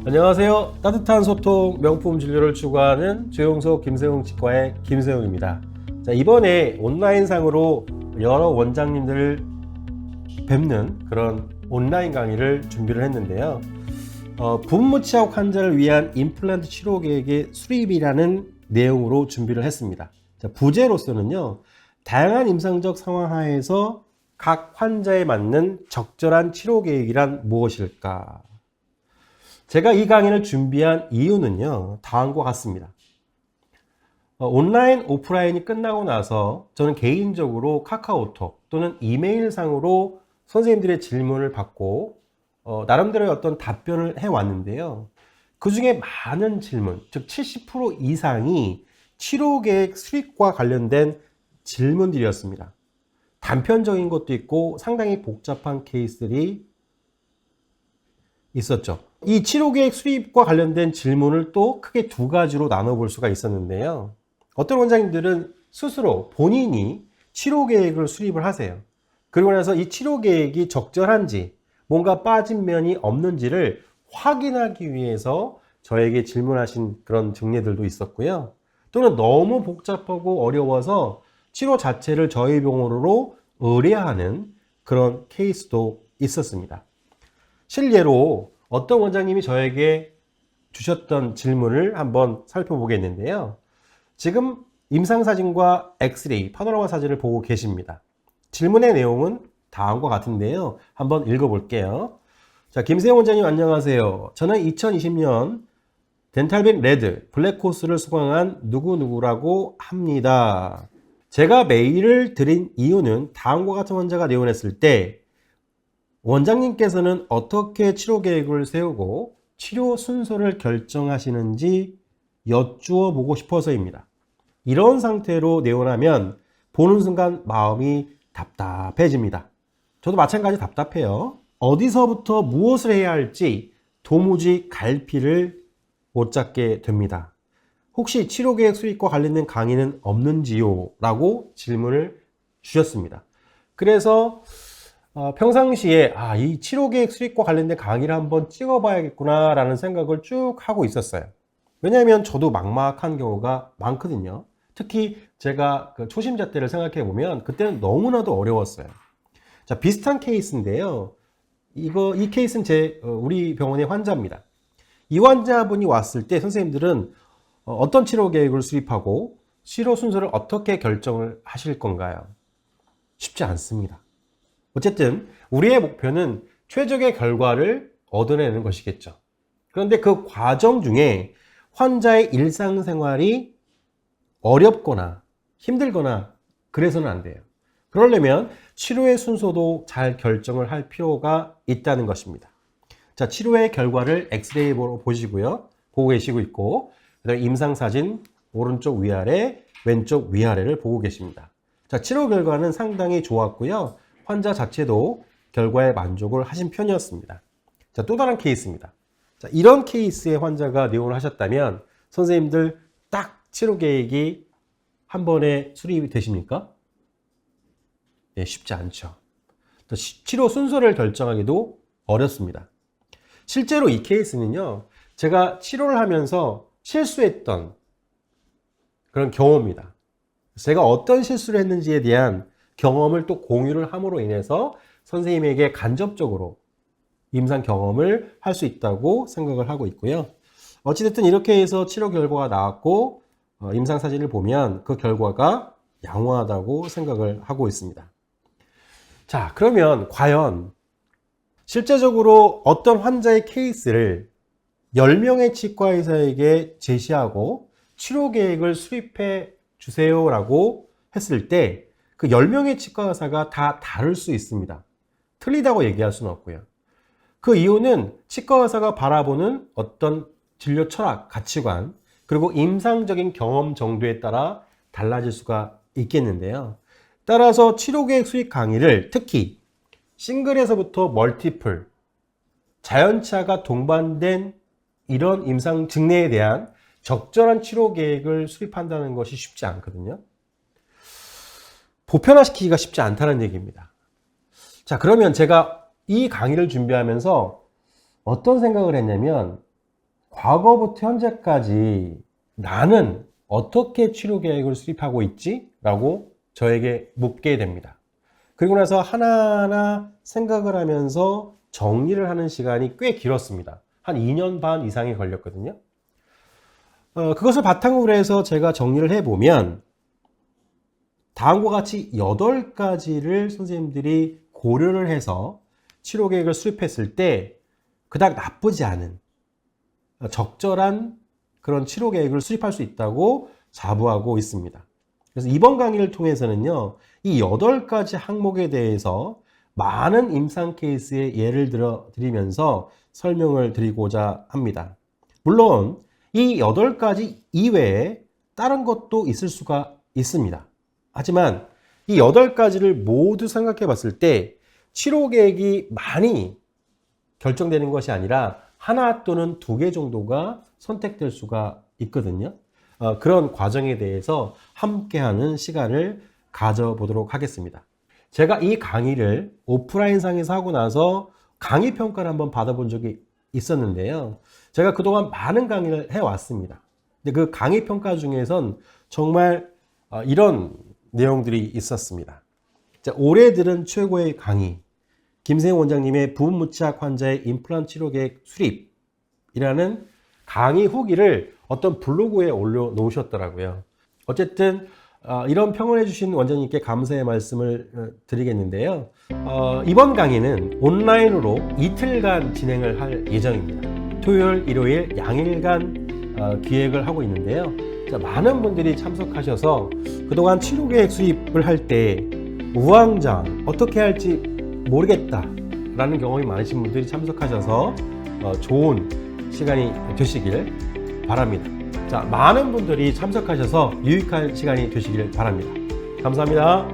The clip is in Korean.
안녕하세요. 따뜻한 소통, 명품 진료를 추구하는 조용석 김세웅 치과의 김세웅입니다. 자, 이번에 온라인상으로 여러 원장님들을 뵙는 그런 온라인 강의를 준비를 했는데요. 분무치약 환자를 위한 임플란트 치료 계획의 수립이라는 내용으로 준비를 했습니다. 자, 부제로서는요, 다양한 임상적 상황 하에서 각 환자에 맞는 적절한 치료 계획이란 무엇일까? 제가 이 강의를 준비한 이유는요, 다음과 같습니다. 온라인, 오프라인이 끝나고 나서 저는 개인적으로 카카오톡 또는 이메일상으로 선생님들의 질문을 받고 나름대로의 어떤 답변을 해왔는데요. 그 중에 많은 질문, 즉 70% 이상이 치료계획 수립과 관련된 질문들이었습니다. 단편적인 것도 있고 상당히 복잡한 케이스들이 있었죠. 이 치료계획 수립과 관련된 질문을 또 크게 두 가지로 나눠볼 수가 있었는데요. 어떤 원장님들은 스스로 본인이 치료계획을 수립을 하세요. 그리고 나서 이 치료계획이 적절한지 뭔가 빠진 면이 없는지를 확인하기 위해서 저에게 질문하신 그런 증례들도 있었고요. 또는 너무 복잡하고 어려워서 치료 자체를 저희 병원으로 의뢰하는 그런 케이스도 있었습니다. 실례로 어떤 원장님이 저에게 주셨던 질문을 한번 살펴보겠는데요. 지금 임상사진과 엑스레이, 파노라마 사진을 보고 계십니다. 질문의 내용은 다음과 같은데요. 한번 읽어볼게요. 자, 김세영 원장님 안녕하세요. 저는 2020년 덴탈빈 레드 블랙 코스를 수강한 누구누구라고 합니다. 제가 메일을 드린 이유는 다음과 같은 환자가 내원했을 때 원장님께서는 어떻게 치료 계획을 세우고 치료 순서를 결정하시는지 여쭈어 보고 싶어서입니다. 이런 상태로 내원하면 보는 순간 마음이 답답해집니다. 저도 마찬가지 답답해요. 어디서부터 무엇을 해야 할지 도무지 갈피를 못 잡게 됩니다. 혹시 치료계획 수립과 관련된 강의는 없는지요? 라고 질문을 주셨습니다. 그래서 평상시에 이 치료계획 수립과 관련된 강의를 한번 찍어봐야겠구나 라는 생각을 쭉 하고 있었어요. 왜냐하면 저도 막막한 경우가 많거든요. 특히 제가 그 초심자 때를 생각해 보면 그때는 너무나도 어려웠어요. 자, 비슷한 케이스인데요. 이 케이스는 우리 병원의 환자입니다. 이 환자분이 왔을 때 선생님들은 어떤 치료 계획을 수립하고 치료 순서를 어떻게 결정을 하실 건가요? 쉽지 않습니다. 어쨌든 우리의 목표는 최적의 결과를 얻어내는 것이겠죠. 그런데 그 과정 중에 환자의 일상생활이 어렵거나 힘들거나 그래서는 안 돼요. 그러려면 치료의 순서도 잘 결정을 할 필요가 있다는 것입니다. 자, 치료의 결과를 엑스레이로 보시고요. 보고 계시고 있고, 그다음에 임상사진 오른쪽 위아래, 왼쪽 위아래를 보고 계십니다. 자, 치료 결과는 상당히 좋았고요. 환자 자체도 결과에 만족을 하신 편이었습니다. 자, 또 다른 케이스입니다. 자, 이런 케이스의 환자가 내원을 하셨다면 선생님들 딱 치료 계획이 한 번에 수립이 되십니까? 네, 쉽지 않죠. 또 치료 순서를 결정하기도 어렵습니다. 실제로 이 케이스는요, 제가 치료를 하면서 실수했던 그런 경험입니다. 제가 어떤 실수를 했는지에 대한 경험을 또 공유를 함으로 인해서 선생님에게 간접적으로 임상 경험을 할 수 있다고 생각을 하고 있고요. 어찌됐든 이렇게 해서 치료 결과가 나왔고 임상 사진을 보면 그 결과가 양호하다고 생각을 하고 있습니다. 자, 그러면 과연 실제적으로 어떤 환자의 케이스를 10명의 치과 의사에게 제시하고 치료 계획을 수립해 주세요라고 했을 때 그 10명의 치과 의사가 다 다를 수 있습니다. 틀리다고 얘기할 수는 없고요. 그 이유는 치과 의사가 바라보는 어떤 진료 철학, 가치관, 그리고 임상적인 경험 정도에 따라 달라질 수가 있겠는데요. 따라서 치료계획 수립 강의를 특히 싱글에서부터 멀티플, 자연치아가 동반된 이런 임상 증례에 대한 적절한 치료 계획을 수립한다는 것이 쉽지 않거든요. 보편화시키기가 쉽지 않다는 얘기입니다. 자, 그러면 제가 이 강의를 준비하면서 어떤 생각을 했냐면 과거부터 현재까지 나는 어떻게 치료 계획을 수립하고 있지? 라고 저에게 묻게 됩니다. 그리고 나서 하나하나 생각을 하면서 정리를 하는 시간이 꽤 길었습니다. 한 2년 반 이상이 걸렸거든요. 그것을 바탕으로 해서 제가 정리를 해보면 다음과 같이 8가지를 선생님들이 고려를 해서 치료 계획을 수립했을 때 그닥 나쁘지 않은 적절한 그런 치료 계획을 수립할 수 있다고 자부하고 있습니다. 그래서 이번 강의를 통해서는요, 이 8가지 항목에 대해서 많은 임상 케이스의 예를 들어 드리면서 설명을 드리고자 합니다. 물론 이 8가지 이외에 다른 것도 있을 수가 있습니다. 하지만 이 8가지를 모두 생각해 봤을 때 치료 계획이 많이 결정되는 것이 아니라 하나 또는 2개 정도가 선택될 수가 있거든요. 그런 과정에 대해서 함께하는 시간을 가져보도록 하겠습니다. 제가 이 강의를 오프라인상에서 하고 나서 강의 평가를 한번 받아본 적이 있었는데요. 제가 그동안 많은 강의를 해왔습니다. 근데 그 강의 평가 중에선 정말 이런 내용들이 있었습니다. 자, 올해 들은 최고의 강의, 김세영 원장님의 부분무치학 환자의 임플란트 치료 계획 수립이라는 강의 후기를 어떤 블로그에 올려놓으셨더라고요. 어쨌든 이런 평을 해주신 원장님께 감사의 말씀을 드리겠는데요. 이번 강의는 온라인으로 이틀간 진행을 할 예정입니다. 토요일, 일요일 양일간 기획을 하고 있는데요. 자, 많은 분들이 참석하셔서 그동안 치료 계획 수립을 할 때 우왕좌왕 어떻게 할지 모르겠다 라는 경험이 많으신 분들이 참석하셔서 좋은 시간이 되시길 바랍니다. 자, 많은 분들이 참석하셔서 유익한 시간이 되시길 바랍니다. 감사합니다.